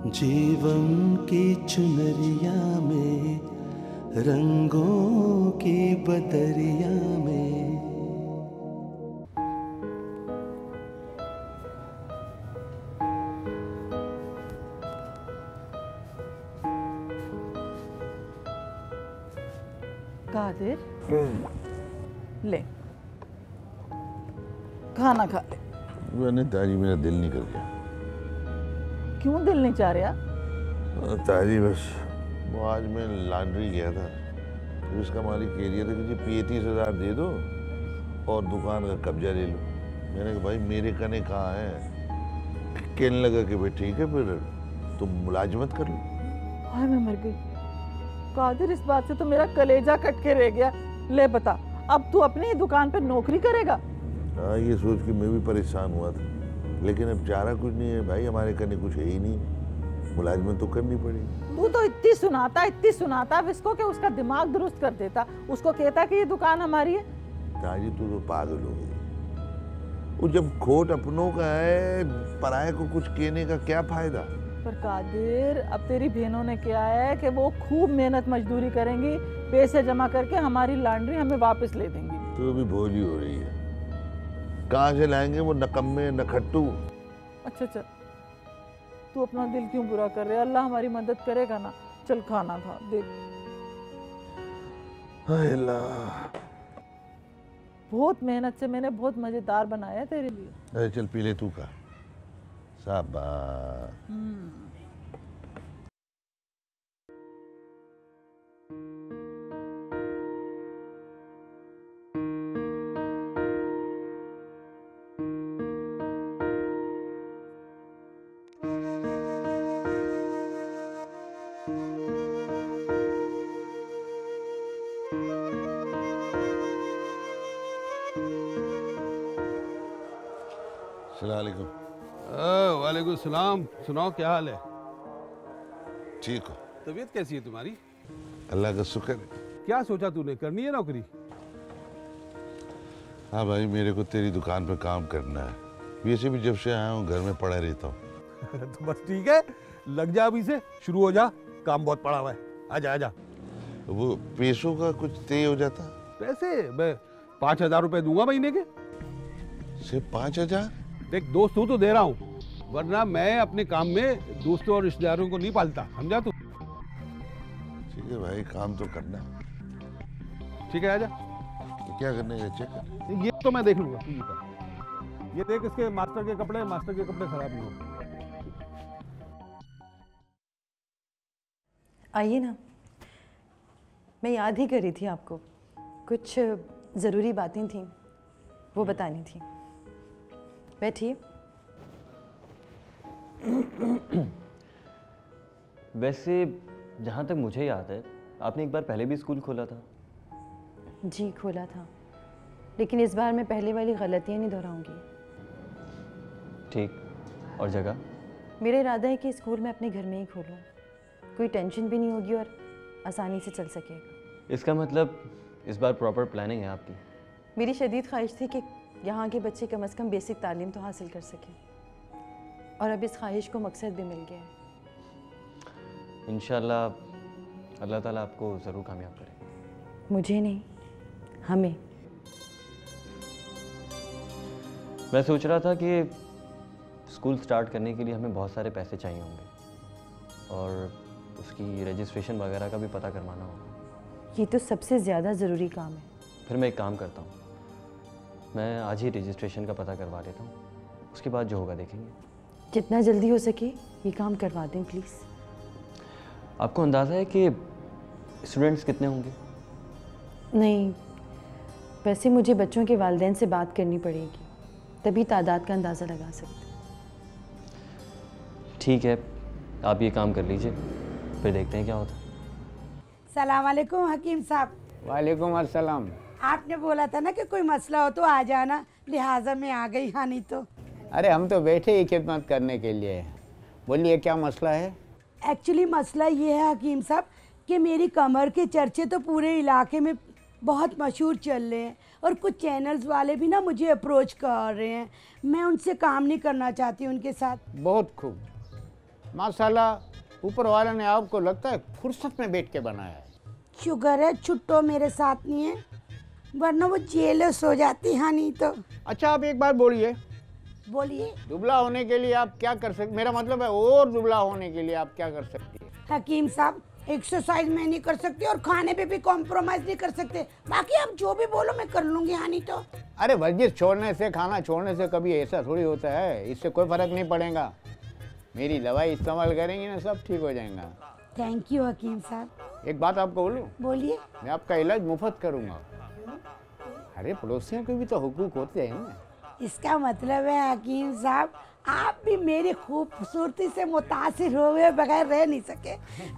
जीवन की चुनरिया में, रंगों की बदरिया में। कादिर, ले खाना खा ले। मैंने ताजी, मेरा दिल नहीं कर गया। क्यों दिल नहीं चाह रहा? ताजी बस वो आज मैं लॉन्ड्री गया था, तो इसका मालिक कह दिया था कि जी 35,000 दे दो और दुकान का कब्जा ले लो। मैंने कहा भाई मेरे कने कहाँ है? कहने लगा कि भाई ठीक है फिर तुम मुलाजमत कर लो। हाय मैं मर गई। कादिर, इस बात से तो मेरा कलेजा कट के रह गया। ले बता, अब तू अपनी ही दुकान पे नौकरी करेगा? हाँ, ये सोच के मैं भी परेशान हुआ था, लेकिन अब चारा कुछ नहीं है भाई, हमारे कने कुछ है ही नहीं, मुलाजमत तो करनी पड़ेगी। तू तो इतनी सुनाता विस्को के उसका दिमाग दुरुस्त कर देता, उसको कहता कि ये दुकान हमारी है। ताजी तू तो पागल हो गई। वो जब खोट अपनों का है, पराये को कुछ कहने का क्या फायदा? पर कादिर, अब तेरी बहनों ने क्या है कि वो खूब मेहनत मजदूरी करेंगी, पैसे जमा करके हमारी लॉन्ड्री हमें वापस ले देंगी। तो भी भोली हो रही है, कहाँ से लाएंगे वो नकम्मे नखट्टू? अच्छा चल, तू अपना दिल क्यों बुरा कर रहा है? अल्लाह हमारी मदद करेगा ना। चल खाना खा, देख। अल्लाह, बहुत मेहनत से मैंने बहुत मजेदार बनाया है तेरे लिए। अरे चल पी ले तू का। शाबाश। अस्सलामुअलैकुम। वालेकुम सलाम। सुनाओ क्या हाल है? ठीक हो? तबीयत कैसी है तुम्हारी? अल्लाह का शुक्र है। क्या सोचा तूने, करनी है नौकरी? हाँ भाई, मेरे को तेरी दुकान पे काम करना है। वैसे भी जब से आया हूँ घर में पड़ा रहता हूँ। तो बस ठीक है, लग जा अभी से, शुरू हो जा, काम बहुत पड़ा हुआ है। आजा आजा। वो पैसों का कुछ तय हो जाता? पैसे मैं 5,000 रुपए दूंगा महीने के। सिर्फ 5,000? देख दोस्त हूँ तो दे रहा हूँ, वरना मैं अपने काम में दोस्तों और रिश्तेदारों को नहीं पालता, समझा तू? ठीक है भाई, काम तो करना। ठीक है, आजा। तो क्या करने का? चेक कर। ये तो मैं देख लूंगा, तू ये कर। ये देख, इसके मास्टर के कपड़े खराब नहीं हो। आइए ना, मैं याद ही कर रही थी आपको, कुछ ज़रूरी बातें थीं वो बतानी थी। बैठिए। वैसे जहाँ तक मुझे याद है, आपने एक बार पहले भी स्कूल खोला था। जी खोला था, लेकिन इस बार मैं पहले वाली गलतियाँ नहीं दोहराऊंगी। ठीक, और जगह? मेरा इरादा है कि स्कूल मैं अपने घर में ही खोलूँ, कोई टेंशन भी नहीं होगी और आसानी से चल सकेगा। इसका मतलब इस बार प्रॉपर प्लानिंग है आपकी? मेरी शदीद ख्वाहिश थी कि यहाँ के बच्चे कम से कम बेसिक तालीम तो हासिल कर सकें, और अब इस ख्वाहिश को मकसद भी मिल गया है। इंशाल्लाह अल्लाह ताला आपको ज़रूर कामयाब करे। मुझे नहीं, हमें। मैं सोच रहा था कि स्कूल स्टार्ट करने के लिए हमें बहुत सारे पैसे चाहिए होंगे, और उसकी रजिस्ट्रेशन वगैरह का भी पता करवाना होगा। ये तो सबसे ज़्यादा ज़रूरी काम है। फिर मैं एक काम करता हूँ, मैं आज ही रजिस्ट्रेशन का पता करवा लेता हूँ, उसके बाद जो होगा देखेंगे। जितना जल्दी हो सके ये काम करवा दें प्लीज़। आपको अंदाज़ा है कि स्टूडेंट्स कितने होंगे? नहीं, वैसे मुझे बच्चों के वालिदैन से बात करनी पड़ेगी, तभी तादाद का अंदाज़ा लगा सकते। ठीक है, आप ये काम कर लीजिए, फिर देखते हैं क्या होता है। सलाम वालेकुम हकीम साहब। वालेकुम अस्सलाम। आपने बोला था ना कि कोई मसला हो तो आ जाना, लिहाजा मैं आ गई। हाँ नहीं तो। अरे हम तो बैठे ही खिदमत करने के लिए। बोलिए क्या मसला है? एक्चुअली मसला ये है हकीम साहब कि मेरी कमर के चर्चे तो पूरे इलाके में बहुत मशहूर चल रहे हैं, और कुछ चैनल्स वाले भी ना मुझे अप्रोच कर रहे हैं। मैं उनसे काम नहीं करना चाहती उनके साथ। बहुत खूब। माशाल्लाह ऊपर वाले ने आपको लगता है फुर्सत में बैठ के बनाया है। शुगर है छुट्टो मेरे साथ नहीं है, वरना वो जेलस हो जाती। हाँ नहीं तो। अच्छा आप एक बात बोलिए, बोलिए। दुबला होने के लिए आप क्या कर सकते, मेरा मतलब है और दुबला होने के लिए आप क्या कर सकती है? हकीम साहब एक्सरसाइज मैं नहीं कर सकती और खाने पे भी कॉम्प्रोमाइज नहीं कर सकते, बाकी आप जो भी बोलो मैं कर लूंगी। हाँ नहीं तो। अरे वर्जिश छोड़ने से, खाना छोड़ने से कभी ऐसा थोड़ी होता है, इससे कोई फर्क नहीं पड़ेगा। मेरी दवाई इस्तेमाल करेंगी ना सब ठीक हो जाएगा। थैंक यू हकीम साहब। एक बात आपको बोलूं? बोलिए। मैं आपका इलाज मुफ्त करूंगा। अरे पड़ोसियों के भी तो हुकूक होते हैं ना। इसका मतलब है हकीम साहब आप भी मेरी खूबसूरती से मुतासिर हुए बगैर रह नहीं सके।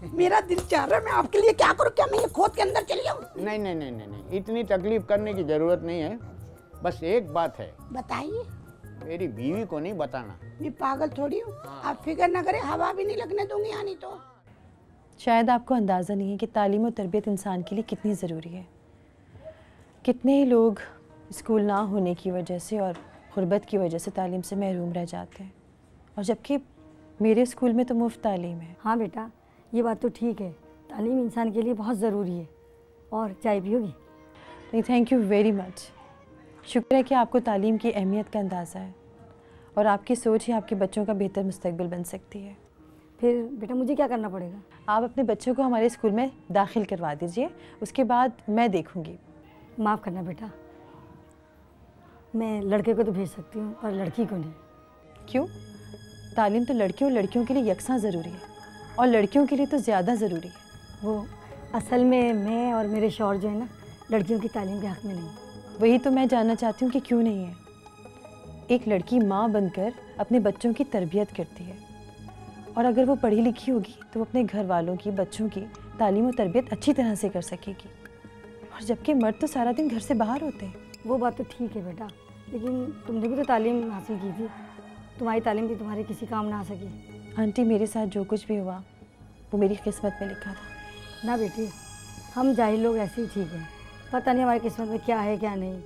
मेरा दिल चाह रहा है मैं आपके लिए क्या करूं, क्या मैं ये खोद के अंदर चली जाऊं? नहीं नहीं नहीं नहीं नहीं, इतनी तकलीफ करने की जरूरत नहीं है। बस एक बात है। बताइए। मेरी बीवी को नहीं बताना। मैं पागल थोड़ी हूँ, आप फिक्र ना करें, हवा भी नहीं लगने दूंगी। हाँ नहीं तो। शायद आपको अंदाज़ा नहीं है कि तालीम और तरबियत इंसान के लिए कितनी ज़रूरी है। कितने ही लोग स्कूल ना होने की वजह से और गुर्बत की वजह से तालीम से महरूम रह जाते हैं, और जबकि मेरे स्कूल में तो मुफ्त तालीम है। हाँ बेटा, ये बात तो ठीक है, तालीम इंसान के लिए बहुत ज़रूरी है। और चाय पियोगी? नहीं थैंक यू वेरी मच। शुक्र है कि आपको तालीम की अहमियत का अंदाज़ा है और आपकी सोच ही आपके बच्चों का बेहतर मुस्तकबिल बन सकती है। फिर बेटा मुझे क्या करना पड़ेगा? आप अपने बच्चों को हमारे स्कूल में दाखिल करवा दीजिए, उसके बाद मैं देखूंगी। माफ़ करना बेटा, मैं लड़के को तो भेज सकती हूँ पर लड़की को नहीं। क्यों? तालीम तो लड़कियों और लड़कियों के लिए यकसां ज़रूरी है, और लड़कियों के लिए तो ज़्यादा ज़रूरी है। वो असल में मैं और मेरे शौहर जो है ना, लड़कियों की तालीम के हक़ में नहीं। वही तो मैं जानना चाहती हूँ कि क्यों नहीं है। एक लड़की माँ बनकर अपने बच्चों की तरबियत करती है, और अगर वो पढ़ी लिखी होगी तो वो अपने घर वालों की, बच्चों की तालीम और तरबियत अच्छी तरह से कर सकेगी। और जबकि मर्द तो सारा दिन घर से बाहर होते हैं। वो बात तो ठीक है बेटा, लेकिन तुमने भी तो तालीम हासिल की थी, तुम्हारी तालीम भी तुम्हारे किसी काम ना आ सकी। आंटी मेरे साथ जो कुछ भी हुआ वो मेरी किस्मत में लिखा था। ना बेटी, हम जाहिल लोग ऐसे ही ठीक हैं, पता नहीं हमारी किस्मत में क्या है क्या नहीं।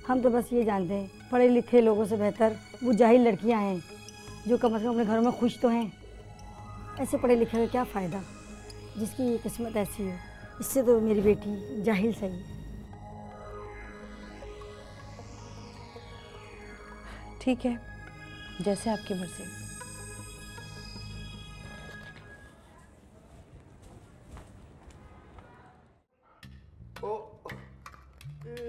हम तो बस ये जानते हैं पढ़े लिखे लोगों से बेहतर वो जाहिल लड़कियां हैं जो कम से कम अपने घरों में खुश तो हैं। ऐसे पढ़े लिखे का क्या फ़ायदा जिसकी ये किस्मत ऐसी हो। इससे तो मेरी बेटी जाहिल सही है। ठीक है, जैसे आपकी मर्जी।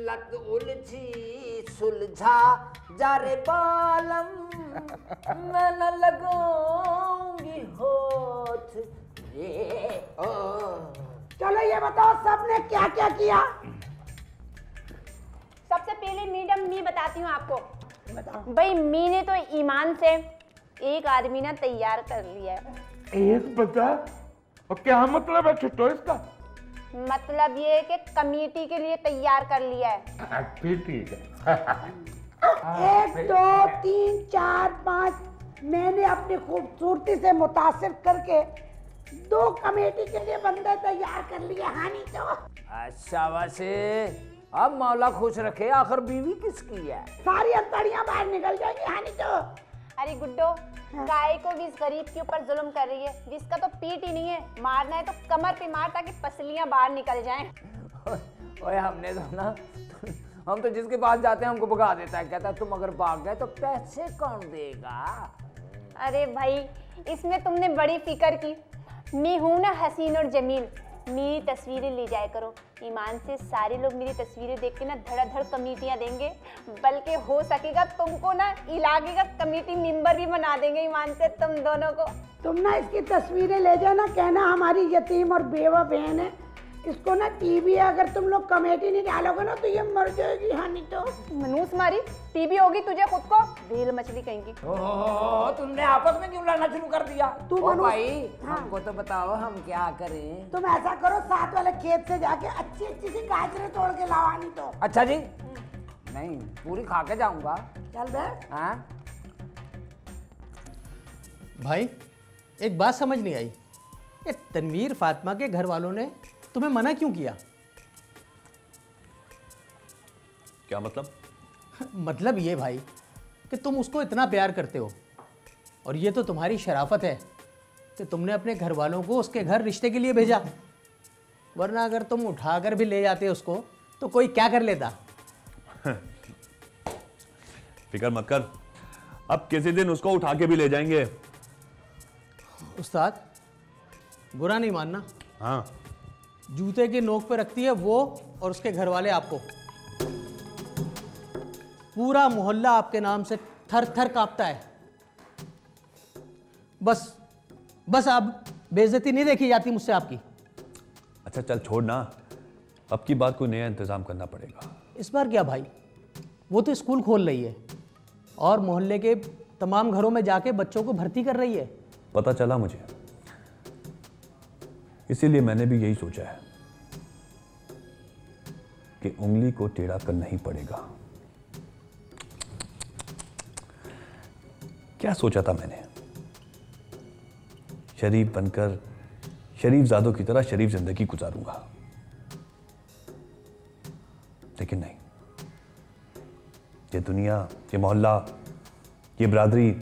लत उलझी सुलझा जा रे बालम, मैं न लगाऊंगी होठ ये। चलो ये बताओ सबने क्या क्या किया? सबसे पहले मैडम मैं बताती हूँ आपको। भाई मी ने तो ईमान से एक आदमी ने तैयार कर लिया है। एक बता, और क्या मतलब है छुट्टो इसका? मतलब ये है कि कमेटी के लिए तैयार कर लिया है। फिर ठीक है। 1 2 3 4 5 मैंने अपनी खूबसूरती से मुतासिर करके 2 कमेटी के लिए बंदे तैयार कर लिए। हानि तो अच्छा वैसे अब मौला खुश रखे, आखिर बीवी किसकी है? सारी अंतड़ियां बाहर निकल जाएंगी। हानि तो अरे गुड्डो, गाय को भी इस गरीब के ऊपर जुल्म कर रही है, जिसका तो पीठ ही नहीं है। मारना है तो कमर पे मार ताकि पसलियां बाहर निकल जाएं। ओए हमने तो ना, हम तो जिसके पास जाते हैं हमको भगा देता है, कहता है तुम अगर भाग गए तो पैसे कौन देगा? अरे भाई इसमें तुमने बड़ी फिक्र की। मैं हूं ना हसीन और जमील, मेरी तस्वीरें ले जाया करो। ईमान से सारे लोग मेरी तस्वीरें देख के ना धड़ाधड़ कमेटियां देंगे, बल्कि हो सकेगा तुमको ना इलाके का कमेटी मेंबर भी बना देंगे ईमान से तुम दोनों को। तुम ना इसकी तस्वीरें ले जाना, कहना हमारी यतीम और बेवा बहन है, इसको ना टीबी है, अगर तुम लोग कमेटी नहीं डालोगे ना तो ये मर जाएगी। हानि तो मनूस मारी टीबी होगी तुझे खुद को, भेल मछली कहेंगी। ओह तुमने आपस में क्यों लड़ना शुरू कर दिया? तू भाई हाँ। हमको तो बताओ हम क्या करें? तुम ऐसा करो, साथ वाले खेत से जाके अच्छी अच्छी सी गाजरें तोड़ के लाओ। हानि तो अच्छा जी, नहीं पूरी खा के जाऊंगा। चल बैठ। हाँ भाई एक बात समझ नहीं आई, ये तनवीर फातिमा के घर वालों ने तुम्हें मना क्यों किया? क्या मतलब? मतलब ये भाई कि तुम उसको इतना प्यार करते हो और ये तो तुम्हारी शराफत है कि तुमने अपने घर वालों को उसके घर रिश्ते के लिए भेजा, वरना अगर तुम उठाकर भी ले जाते उसको तो कोई क्या कर लेता। फिक्र मत कर, अब किसी दिन उसको उठा के भी ले जाएंगे। उस्ताद, बुरा नहीं मानना, हाँ, जूते की नोक पे रखती है वो और उसके घर वाले आपको। पूरा मोहल्ला आपके नाम से थर थर कांपता है। बस अब बेइज्जती नहीं देखी जाती मुझसे आपकी। अच्छा चल छोड़ ना, अब की बात कोई नया इंतजाम करना पड़ेगा। इस बार क्या भाई, वो तो स्कूल खोल रही है और मोहल्ले के तमाम घरों में जाके बच्चों को भर्ती कर रही है। पता चला मुझे, इसीलिए मैंने भी यही सोचा है कि उंगली को टेढ़ा करना ही पड़ेगा। क्या सोचा था मैंने, शरीफ बनकर शरीफ ज़ादों की तरह शरीफ जिंदगी गुजारूंगा, लेकिन नहीं, ये दुनिया, ये मोहल्ला, ये बिरादरी, ये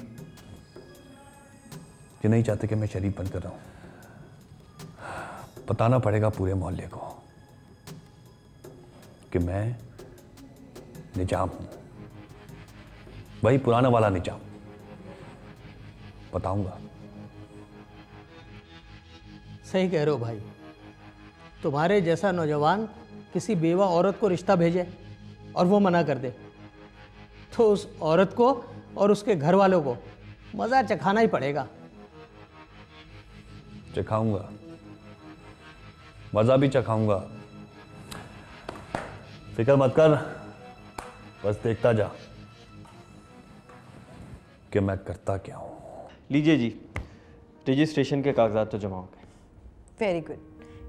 नहीं चाहते कि मैं शरीफ बनकर रहूं। बताना पड़ेगा पूरे मोहल्ले को कि मैं निजाम हूं, वही पुराना वाला निजाम। बताऊंगा। सही कह रहे हो भाई, तुम्हारे जैसा नौजवान किसी बेवा औरत को रिश्ता भेजे और वो मना कर दे तो उस औरत को और उसके घर वालों को मजा चखाना ही पड़ेगा। चखाऊंगा, मजा भी चखाऊंगा। फिक्र मत कर, बस देखता जा कि मैं करता क्या हूं। लीजिए जी, रजिस्ट्रेशन के कागजात तो जमा हो गए। वेरी गुड,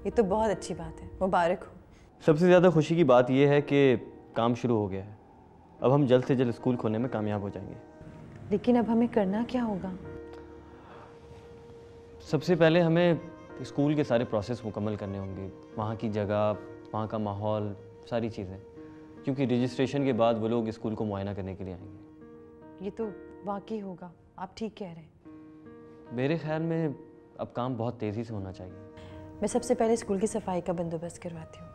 ये तो बहुत अच्छी बात है, मुबारक हो। सबसे ज़्यादा खुशी की बात यह है कि काम शुरू हो गया है। अब हम जल्द से जल्द स्कूल खोलने में कामयाब हो जाएंगे। लेकिन अब हमें करना क्या होगा? सबसे पहले हमें स्कूल के सारे प्रोसेस मुकम्मल करने होंगे, वहाँ की जगह, वहाँ का माहौल, सारी चीज़ें, क्योंकि रजिस्ट्रेशन के बाद वो लोग स्कूल को मुआयना करने के लिए आएंगे। ये तो वाकई होगा, आप ठीक कह रहे हैं। मेरे ख्याल में अब काम बहुत तेज़ी से होना चाहिए। मैं सबसे पहले स्कूल की सफाई का बंदोबस्त करवाती हूँ,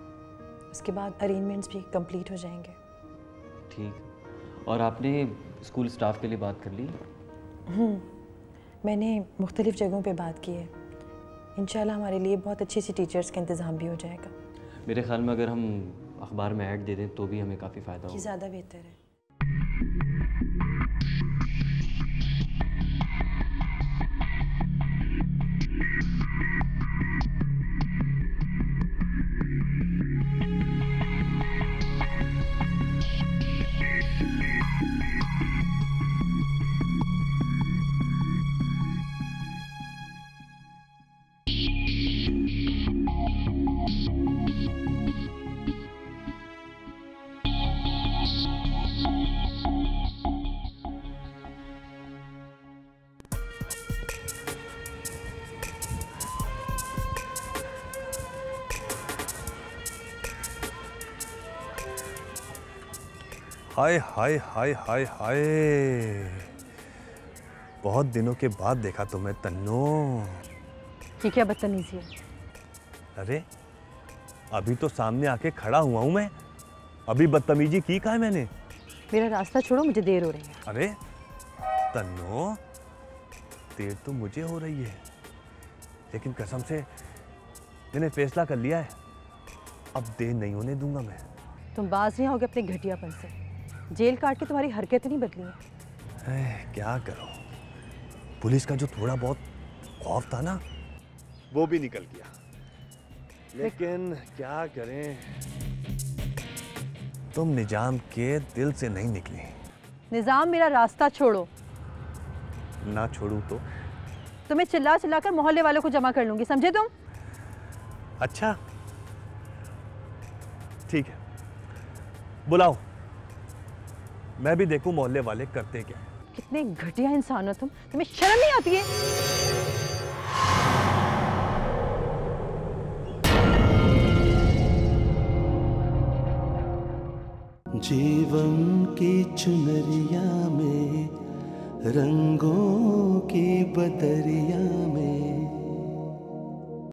उसके बाद अरेंजमेंट्स भी कंप्लीट हो जाएंगे। ठीक, और आपने स्कूल स्टाफ के लिए बात कर ली? मैंने मुख्तलिफ़ जगहों पे बात की है। इंशाल्लाह हमारे लिए बहुत अच्छी सी टीचर्स का इंतज़ाम भी हो जाएगा। मेरे ख्याल में अगर हम अखबार में ऐड दे दें तो भी हमें काफ़ी फ़ायदा होगा। ये ज़्यादा बेहतर है। हाय हाय हाय हाय हाय, बहुत दिनों के बाद देखा तुम्हें तन्नो। ये क्या बदतमीजी है? अरे अभी तो सामने आके खड़ा हुआ हूं मैं, अभी बदतमीजी की कहा है मैंने? मेरा रास्ता छोड़ो, मुझे देर हो रही है। अरे तन्नो, देर तो मुझे हो रही है, लेकिन कसम से मैंने फैसला कर लिया है, अब देर नहीं होने दूंगा मैं। तुम बाज नहीं आओगे अपने घटियापन से। जेल काट के तुम्हारी हरकतें नहीं बदली हैं। क्या करो, पुलिस का जो थोड़ा बहुत खौफ था ना, वो भी निकल गया, लेकिन क्या करें, तुम निजाम के दिल से नहीं निकली। निजाम, मेरा रास्ता छोड़ो। ना छोड़ू तो तुम्हें चिल्ला चिल्ला कर मोहल्ले वालों को जमा कर लूंगी, समझे तुम? अच्छा ठीक है, बुलाओ, मैं भी देखूं मोहल्ले वाले करते क्या। कितने घटिया इंसान हो तुम, तुम्हें शर्म नहीं आती है? जीवन की चुनरिया में, रंगों की बदरिया में